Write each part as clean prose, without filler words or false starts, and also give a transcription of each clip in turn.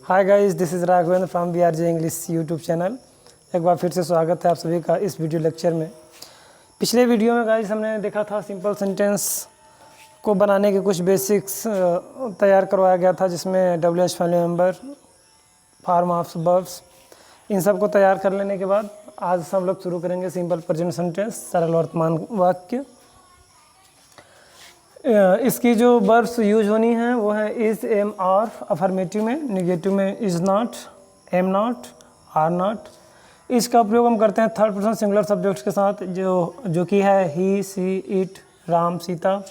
Hi guys, this is Raghavendra from BRJ English YouTube channel. एक बार फिर से स्वागत है आप सभी का इस वीडियो लेक्चर में। पिछले वीडियो में गाइस हमने देखा था सिंपल सेंटेंस को बनाने के कुछ बेसिक्स तैयार करवाया गया था, जिसमें WH family member, form of verbs, इन सब को तैयार कर लेने के बाद आज हम लोग शुरू करेंगे सिंपल प्रेजेंट सेंटेंस, सरल वर्तमान वाक्य। इसकी जो वर्ब्स यूज होनी है वो है इज़, एम, आर अफर्मेटिव में, निगेटिव में is not, am not, are not. इसका प्रयोग हम करते हैं थर्ड पर्सन सिंगुलर सब्जेक्ट्स के साथ, जो कि है ही, सी, इट, राम, सीता।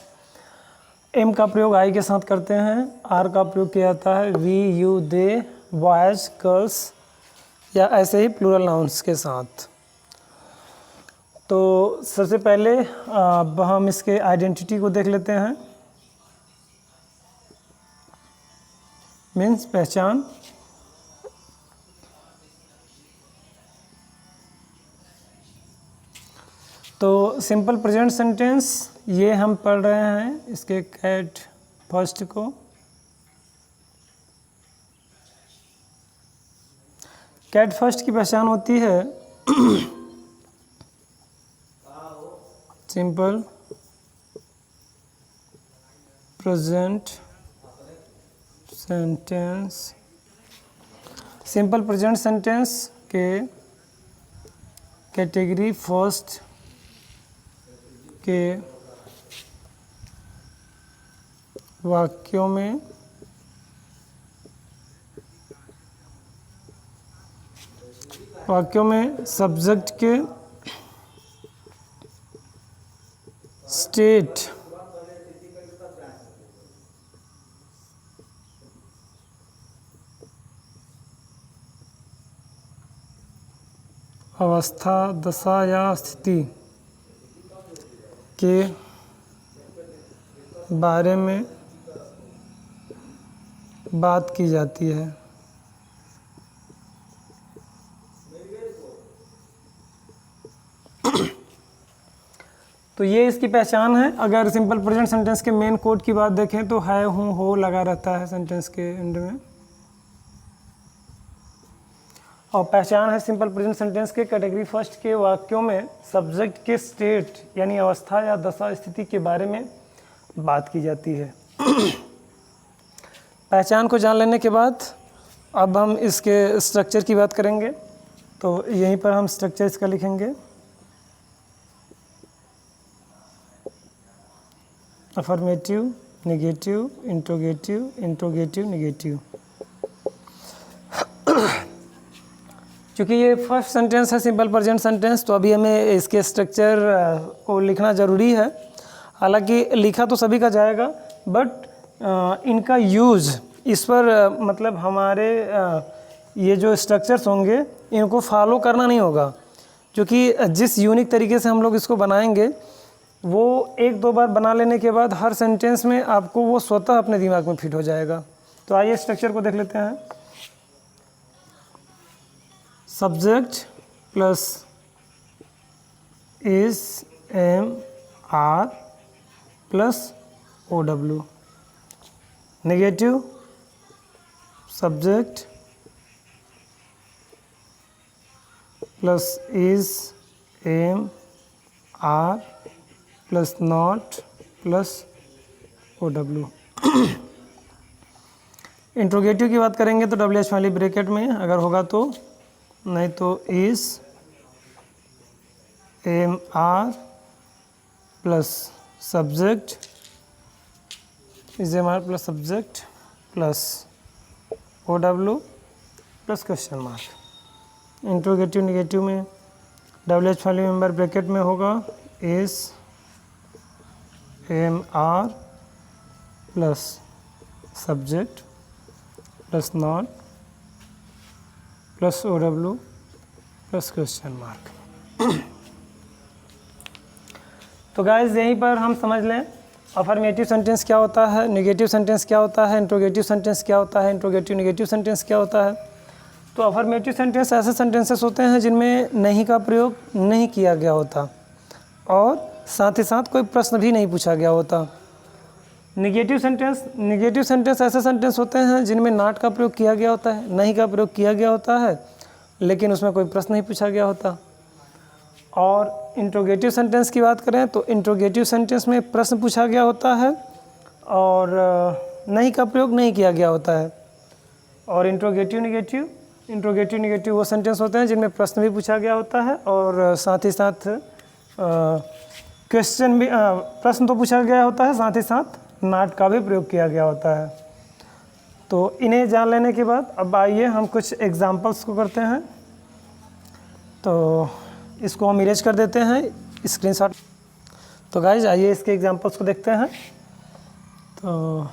एम का प्रयोग आई के साथ करते हैं। आर का प्रयोग किया जाता है we, you, they, boys, girls या ऐसे ही प्लूरल नाउन्स के साथ। तो सबसे पहले अब हम इसके आइडेंटिटी को देख लेते हैं, मीन्स पहचान। तो सिंपल प्रेजेंट सेंटेंस ये हम पढ़ रहे हैं इसके कैट फर्स्ट को। कैट फर्स्ट की पहचान होती है simple present sentence. Simple present sentence के कैटेगरी फर्स्ट के वाक्यों में सब्जेक्ट के स्टेट अवस्था, दशा या स्थिति के बारे में बात की जाती है। तो ये इसकी पहचान है। अगर सिंपल प्रेजेंट सेंटेंस के मेन कोड की बात देखें तो है, हूँ, हो लगा रहता है सेंटेंस के एंड में। और पहचान है सिंपल प्रेजेंट सेंटेंस के कैटेगरी फर्स्ट के वाक्यों में सब्जेक्ट के स्टेट यानी अवस्था या दशा स्थिति के बारे में बात की जाती है। पहचान को जान लेने के बाद अब हम इसके स्ट्रक्चर की बात करेंगे। तो यहीं पर हम स्ट्रक्चर इसका लिखेंगे, affirmative, negative, interrogative, interrogative, negative. क्योंकि ये फर्स्ट सेंटेंस है सिंपल प्रेजेंट सेंटेंस, तो अभी हमें इसके स्ट्रक्चर को लिखना ज़रूरी है। हालांकि लिखा तो सभी का जाएगा, बट इनका यूज़ इस पर मतलब हमारे ये जो स्ट्रक्चर्स होंगे इनको फॉलो करना नहीं होगा, क्योंकि जिस यूनिक तरीके से हम लोग इसको बनाएंगे वो एक दो बार बना लेने के बाद हर सेंटेंस में आपको वो स्वतः अपने दिमाग में फिट हो जाएगा। तो आइए स्ट्रक्चर को देख लेते हैं। Subject plus is, am, are plus OW। Negative subject plus is, am, are plus not plus OW। Interrogative की बात करेंगे तो WH वाली ब्रैकेट में अगर होगा तो, नहीं तो is, am, are plus subject, is, am, are plus subject plus OW plus question mark. Interrogative negative में WH वाली मेंबर ब्रैकेट में होगा is, am, are plus subject plus not plus OW plus question mark. तो guys यहीं पर हम समझ लें अफर्मेटिव सेंटेंस क्या होता है, नेगेटिव सेंटेंस क्या होता है, इंट्रोगेटिव सेंटेंस क्या होता है, इंट्रोगेटिव नेगेटिव सेंटेंस क्या होता है। तो अफर्मेटिव सेंटेंस ऐसे सेंटेंसेस होते हैं जिनमें नहीं का प्रयोग नहीं किया गया होता और साथ ही साथ कोई प्रश्न भी नहीं पूछा गया होता। निगेटिव सेंटेंस ऐसे सेंटेंस होते हैं जिनमें नॉट का प्रयोग किया गया होता है, नहीं का प्रयोग किया गया होता है, लेकिन उसमें कोई प्रश्न नहीं पूछा गया होता। और इंट्रोगेटिव सेंटेंस की बात करें तो इंट्रोगेटिव सेंटेंस में प्रश्न पूछा गया होता है और नहीं का प्रयोग नहीं किया गया होता है। और इंट्रोगेटिव निगेटिव वो सेंटेंस होते हैं जिनमें प्रश्न भी पूछा गया होता है और साथ ही साथ क्वेश्चन भी, प्रश्न तो पूछा गया होता है, साथ ही साथ नॉट का भी प्रयोग किया गया होता है। तो इन्हें जान लेने के बाद अब आइए हम कुछ एग्जाम्पल्स को करते हैं। तो इसको हम इरेज कर देते हैं स्क्रीनशॉट। तो गाइज आइए इसके एग्जाम्पल्स को देखते हैं। तो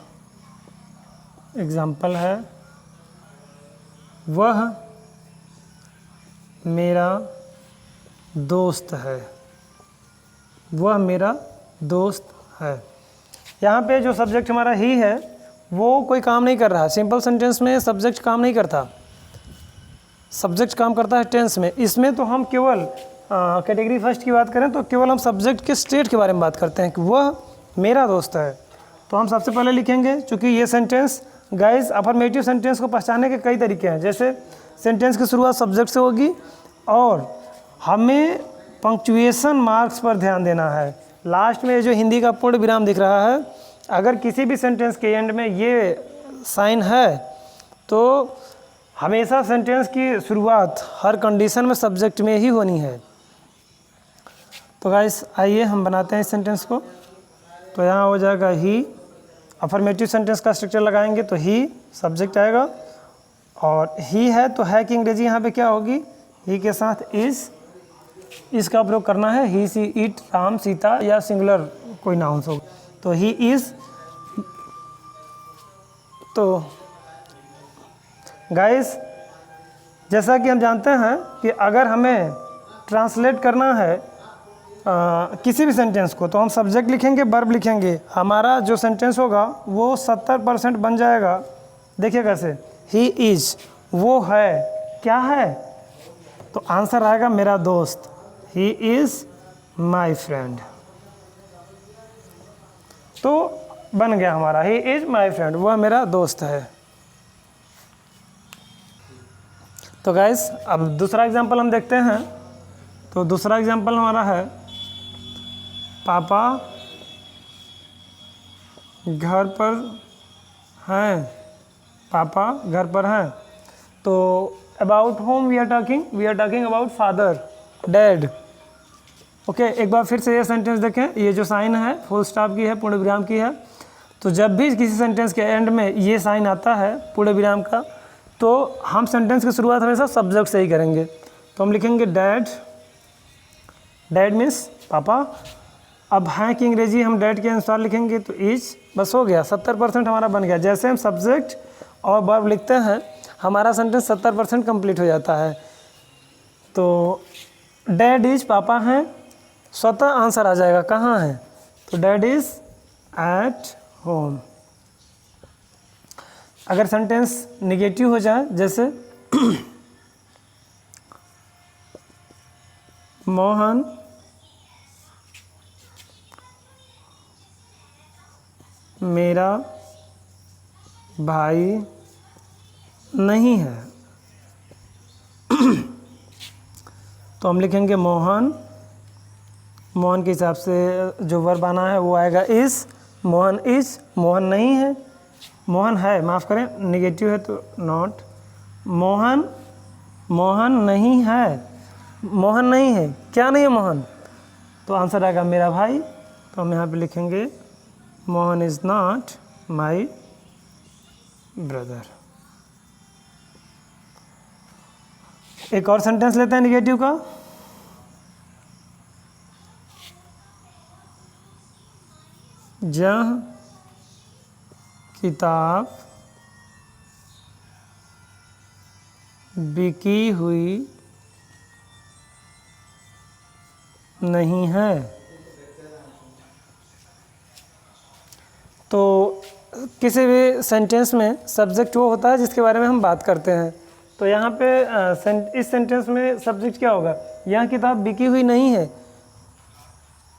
एग्जाम्पल है, वह मेरा दोस्त है। वह मेरा दोस्त है। यहाँ पे जो सब्जेक्ट हमारा ही है वो कोई काम नहीं कर रहा। सिंपल सेंटेंस में सब्जेक्ट काम नहीं करता, सब्जेक्ट काम करता है टेंस में। इसमें तो हम केवल कैटेगरी फर्स्ट की बात करें तो केवल हम सब्जेक्ट के स्टेट के बारे में बात करते हैं कि वह मेरा दोस्त है। तो हम सबसे पहले लिखेंगे, चूँकि ये सेंटेंस गाइस अफर्मेटिव सेंटेंस को पहचानने के कई तरीके हैं। जैसे सेंटेंस की शुरुआत सब्जेक्ट से होगी और हमें पंक्चुएशन मार्क्स पर ध्यान देना है। लास्ट में जो हिंदी का पूर्ण विराम दिख रहा है, अगर किसी भी सेंटेंस के एंड में ये साइन है तो हमेशा सेंटेंस की शुरुआत हर कंडीशन में सब्जेक्ट में ही होनी है। तो गाइस आइए हम बनाते हैं इस सेंटेंस को। तो यहाँ हो जाएगा ही, अफर्मेटिव सेंटेंस का स्ट्रक्चर लगाएंगे तो ही सब्जेक्ट आएगा और ही है तो है की अंग्रेजी यहाँ पे क्या होगी, ही के साथ इज़, इसका प्रयोग करना है। ही, सी, इट, राम, सीता या सिंगुलर कोई नाउन्स हो तो ही इज़। तो गाइस जैसा कि हम जानते हैं कि अगर हमें ट्रांसलेट करना है किसी भी सेंटेंस को तो हम सब्जेक्ट लिखेंगे, वर्ब लिखेंगे, हमारा जो सेंटेंस होगा वो 70% बन जाएगा। देखिए कैसे, ही इज़, वो है, क्या है, तो आंसर आएगा मेरा दोस्त। He is my friend. तो बन गया हमारा ही इज़ माई फ्रेंड, वह मेरा दोस्त है। तो गाइस अब दूसरा एग्जांपल हम देखते हैं। तो दूसरा एग्जांपल हमारा है, पापा घर पर हैं। पापा घर पर हैं। तो about home we are talking about father, dad. Okay, एक बार फिर से ये सेंटेंस देखें। ये जो साइन है फुल स्टॉप की है, पूर्ण विराम की है। तो जब भी किसी सेंटेंस के एंड में ये साइन आता है पूर्ण विराम का, तो हम सेंटेंस की शुरुआत हमेशा सब्जेक्ट से ही करेंगे। तो हम लिखेंगे डैड, डैड मीन्स पापा। अब हैं की अंग्रेजी हम डैड के अनुसार लिखेंगे तो इज, बस हो गया, 70% हमारा बन गया। जैसे हम सब्जेक्ट और वर्ब लिखते हैं हमारा सेंटेंस 70% कंप्लीट हो जाता है। तो डैड इज, पापा हैं, स्वतः आंसर आ जाएगा कहाँ है, तो डैड इज एट होम। अगर सेंटेंस निगेटिव हो जाए, जैसे मोहन मेरा भाई नहीं है, तो हम लिखेंगे मोहन। मोहन के हिसाब से जो वर्ब आना है वो आएगा इज़। मोहन इज़, मोहन नहीं है, मोहन है, माफ़ करें निगेटिव है तो नॉट। मोहन, मोहन नहीं है, मोहन नहीं है, क्या नहीं है मोहन, तो आंसर आएगा मेरा भाई। तो हम यहाँ पे लिखेंगे Mohan is not my brother. एक और सेंटेंस लेते हैं निगेटिव का। यह किताब बिकी हुई नहीं है। तो किसी भी सेंटेंस में सब्जेक्ट वो होता है जिसके बारे में हम बात करते हैं। तो यहाँ पे इस सेंटेंस में सब्जेक्ट क्या होगा, यह किताब बिकी हुई नहीं है।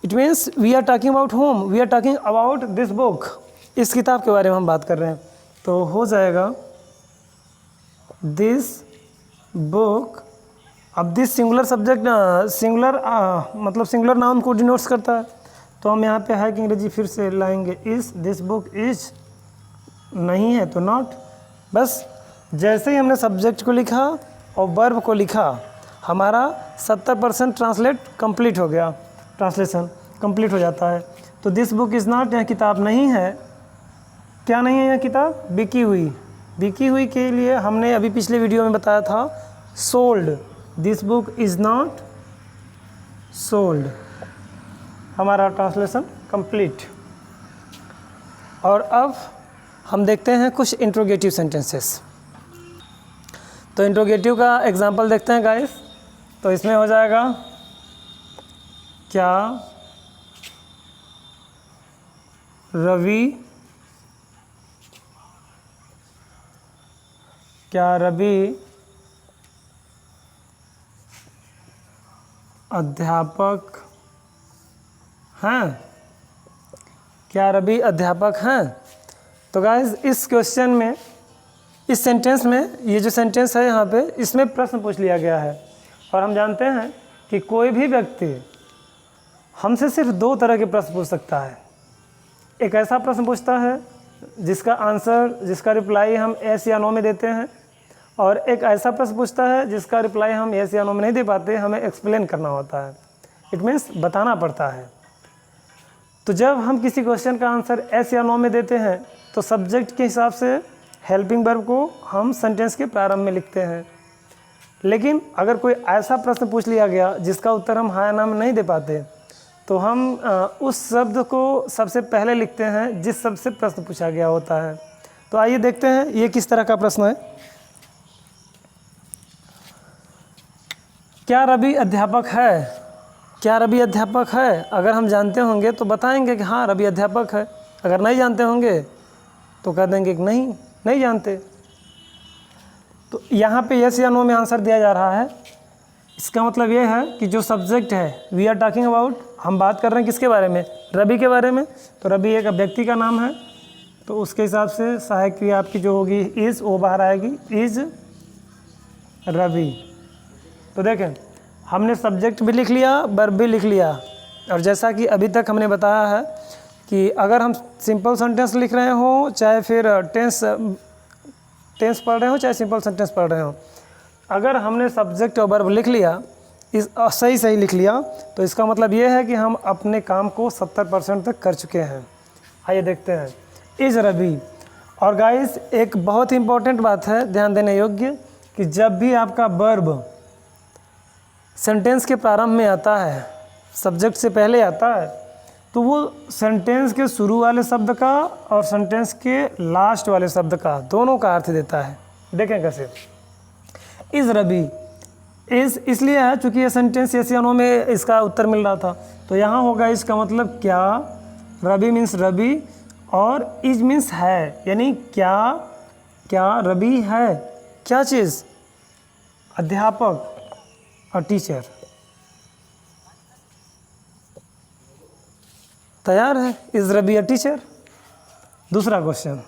It means we are talking about home, we are talking about this book. इस किताब के बारे में हम बात कर रहे हैं, तो हो जाएगा दिस बुक। अब दिस सिंगुलर सब्जेक्ट सिंगुलर मतलब सिंगुलर नाउन को डिनोट्स करता है, तो हम यहाँ पे है कि अंग्रेजी फिर से लाएंगे इज़। दिस बुक इज नहीं है तो नॉट। बस जैसे ही हमने सब्जेक्ट को लिखा और वर्ब को लिखा, हमारा 70% ट्रांसलेट कंप्लीट हो गया, ट्रांसलेशन कंप्लीट हो जाता है। तो दिस बुक इज़ नॉट, यह किताब नहीं है। क्या नहीं है यह किताब? बिकी हुई। बिकी हुई के लिए हमने अभी पिछले वीडियो में बताया था sold. This book is not sold. हमारा ट्रांसलेशन कंप्लीट। और अब हम देखते हैं कुछ इंट्रोगेटिव सेंटेंसेस। तो इंट्रोगेटिव का एग्जांपल देखते हैं गाइस। तो इसमें हो जाएगा क्या रवि अध्यापक हैं? क्या रवि अध्यापक हैं? तो गाइस इस क्वेश्चन में, इस सेंटेंस में, ये जो सेंटेंस है यहाँ पे, इसमें प्रश्न पूछ लिया गया है। और हम जानते हैं कि कोई भी व्यक्ति हमसे सिर्फ 2 तरह के प्रश्न पूछ सकता है। एक ऐसा प्रश्न पूछता है जिसका आंसर, जिसका रिप्लाई हम यस या नो में देते हैं, और एक ऐसा प्रश्न पूछता है जिसका रिप्लाई हम यस या नो में नहीं दे पाते, हमें एक्सप्लेन करना होता है। इट मीन्स बताना पड़ता है। तो जब हम किसी क्वेश्चन का आंसर यस या नो में देते हैं तो सब्जेक्ट के हिसाब से हेल्पिंग वर्ब को हम सेंटेंस के प्रारंभ में लिखते हैं। लेकिन अगर कोई ऐसा प्रश्न पूछ लिया गया जिसका उत्तर हम हाँ या ना में नहीं दे पाते, तो हम उस शब्द को सबसे पहले लिखते हैं जिस शब्द से प्रश्न पूछा गया होता है। तो आइए देखते हैं ये किस तरह का प्रश्न है। क्या रवि अध्यापक है? क्या रवि अध्यापक है? अगर हम जानते होंगे तो बताएंगे कि हाँ रवि अध्यापक है। अगर नहीं जानते होंगे तो कह देंगे कि नहीं जानते। तो यहाँ पे यस या नो में आंसर दिया जा रहा है। इसका मतलब ये है कि जो सब्जेक्ट है, वी आर टॉकिंग अबाउट, हम बात कर रहे हैं किसके बारे में? रवि के बारे में। तो रवि एक व्यक्ति का नाम है, तो उसके हिसाब से सहायक क्रिया आपकी जो होगी इज़, वो बाहर आएगी, इज़ रवि। तो देखें हमने सब्जेक्ट भी लिख लिया, वर्ब भी लिख लिया। और जैसा कि अभी तक हमने बताया है कि अगर हम सिंपल सेंटेंस लिख रहे हो, चाहे फिर टेंस पढ़ रहे हो, चाहे सिंपल सेंटेंस पढ़ रहे हो, अगर हमने सब्जेक्ट और वर्ब लिख लिया, इस सही लिख लिया, तो इसका मतलब ये है कि हम अपने काम को 70% तक कर चुके हैं। आइए देखते हैं इज़ रवि। और गाइस एक बहुत ही इम्पोर्टेंट बात है ध्यान देने योग्य, कि जब भी आपका वर्ब सेंटेंस के प्रारंभ में आता है, सब्जेक्ट से पहले आता है, तो वो सेंटेंस के शुरू वाले शब्द का और सेंटेंस के लास्ट वाले शब्द का, दोनों का अर्थ देता है। देखें कैसे। इज़ रवि, इज़ इसलिए है चूँकि ये सेंटेंस यस या नो में इसका उत्तर मिल रहा था, तो यहाँ होगा इसका मतलब क्या, रवि मीन्स रवि, और इज मीन्स है, यानी क्या रवि है, क्या चीज़? अध्यापक और टीचर। तैयार है? Is Ravi a teacher. दूसरा क्वेश्चन,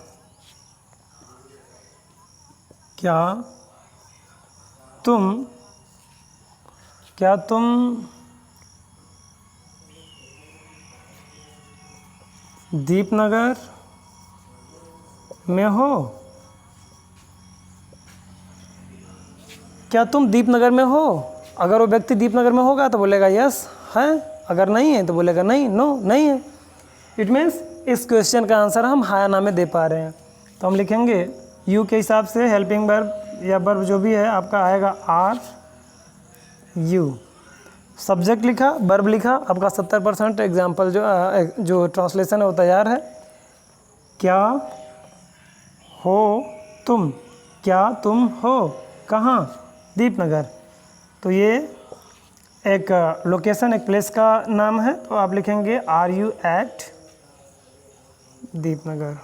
क्या तुम दीपनगर में हो? क्या तुम दीपनगर में हो? अगर वो व्यक्ति दीपनगर में होगा तो बोलेगा यस है, अगर नहीं है तो बोलेगा नहीं, नो नहीं है। इट मीन्स इस क्वेश्चन का आंसर हम हाँ या ना में दे पा रहे हैं। तो हम लिखेंगे यू के हिसाब से हेल्पिंग वर्ब या वर्ब जो भी है आपका आएगा आर यू। सब्जेक्ट लिखा, वर्ब लिखा, आपका 70% एग्जाम्पल जो ट्रांसलेशन है वो तैयार है। क्या हो तुम? क्या तुम हो कहाँ? दीपनगर। तो ये एक लोकेशन, एक प्लेस का नाम है, तो आप लिखेंगे आर यू एट दीपनगर।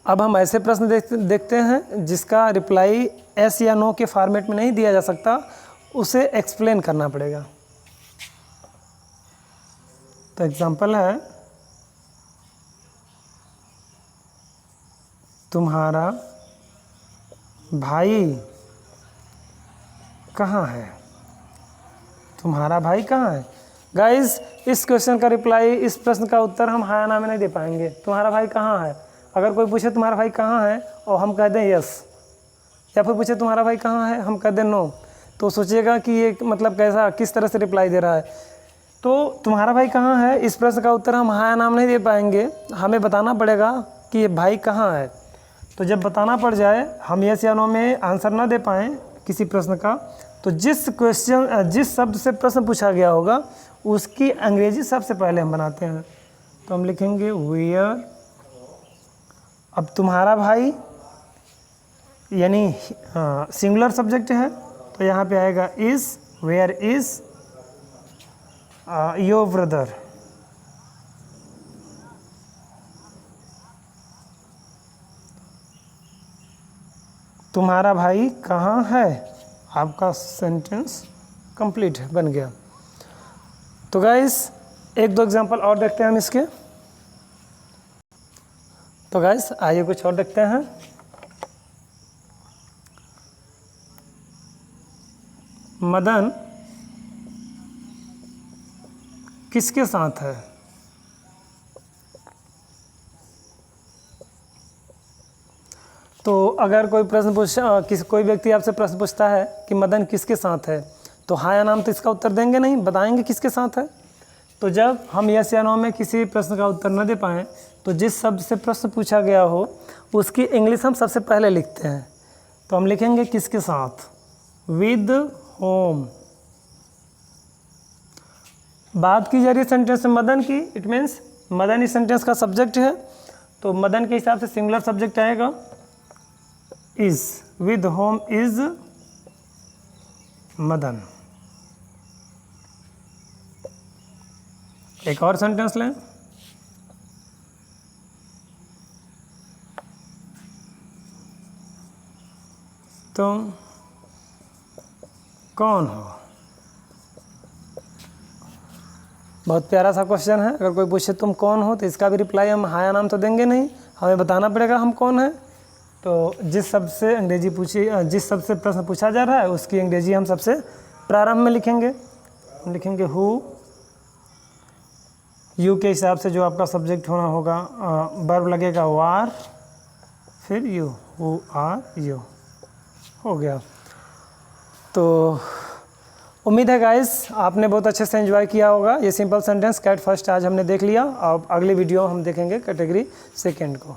अब हम ऐसे प्रश्न देखते हैं जिसका रिप्लाई एस या नो के फॉर्मेट में नहीं दिया जा सकता, उसे एक्सप्लेन करना पड़ेगा। तो एग्जाम्पल है तुम्हारा भाई कहाँ है? तुम्हारा भाई कहाँ है? गाइस, इस क्वेश्चन का रिप्लाई, इस प्रश्न का उत्तर हम हाँ या ना में नहीं दे पाएंगे। तुम्हारा भाई कहाँ है, अगर कोई पूछे तुम्हारा भाई कहाँ है और हम कह दें यस, या फिर पूछे तुम्हारा भाई कहाँ है हम कह दें नो, तो सोचिएगा कि ये मतलब कैसा, किस तरह से रिप्लाई दे रहा है। तो तुम्हारा भाई कहाँ है, इस प्रश्न का उत्तर हम हाँ या ना में नहीं दे पाएंगे, हमें बताना पड़ेगा कि ये भाई कहाँ है। तो जब बताना पड़ जाए, हम यस या नो में आंसर ना दे पाएँ किसी प्रश्न का, तो जिस शब्द से प्रश्न पूछा गया होगा उसकी अंग्रेजी सबसे पहले हम बनाते हैं। तो हम लिखेंगे वेयर। अब तुम्हारा भाई यानी सिंगुलर सब्जेक्ट है, तो यहाँ पे आएगा is. Where is your brother. तुम्हारा भाई कहाँ है, आपका सेंटेंस कंप्लीट है, बन गया। तो गाइस, एक दो एग्जांपल और देखते हैं हम इसके। तो गाइस आइए कुछ और देखते हैं। मदन किसके साथ है? तो अगर कोई कोई व्यक्ति आपसे प्रश्न पूछता है कि मदन किसके साथ है, तो हाँ या नाम तो इसका उत्तर देंगे नहीं, बताएंगे किसके साथ है। तो जब हम यस या नो में किसी प्रश्न का उत्तर न दे पाएँ, तो जिस शब्द से प्रश्न पूछा गया हो उसकी इंग्लिश हम सबसे पहले लिखते हैं। तो हम लिखेंगे किसके साथ, विद होम। बात की जा रही है सेंटेंस में मदन की, इट मीन्स मदन इस सेंटेंस का सब्जेक्ट है, तो मदन के हिसाब से सिंगुलर सब्जेक्ट आएगा is. With home is Madan. एक और सेंटेंस लें। तुम कौन हो? बहुत प्यारा सा क्वेश्चन है। अगर कोई पूछे तुम कौन हो, तो इसका भी रिप्लाई हम हाँ या नाम तो देंगे नहीं, हमें बताना पड़ेगा हम कौन है। तो जिस शब्द से जिस शब्द से प्रश्न पूछा जा रहा है उसकी अंग्रेजी हम सबसे प्रारंभ में लिखेंगे। हम लिखेंगे हु। यू के हिसाब से जो आपका सब्जेक्ट होना होगा, वर्ब लगेगा वार, फिर यू, हु आर यू, हो गया। तो उम्मीद है गाइस आपने बहुत अच्छे से एंजॉय किया होगा ये सिंपल सेंटेंस कैट फर्स्ट आज हमने देख लिया। अब अगली वीडियो हम देखेंगे कैटेगरी सेकंड को।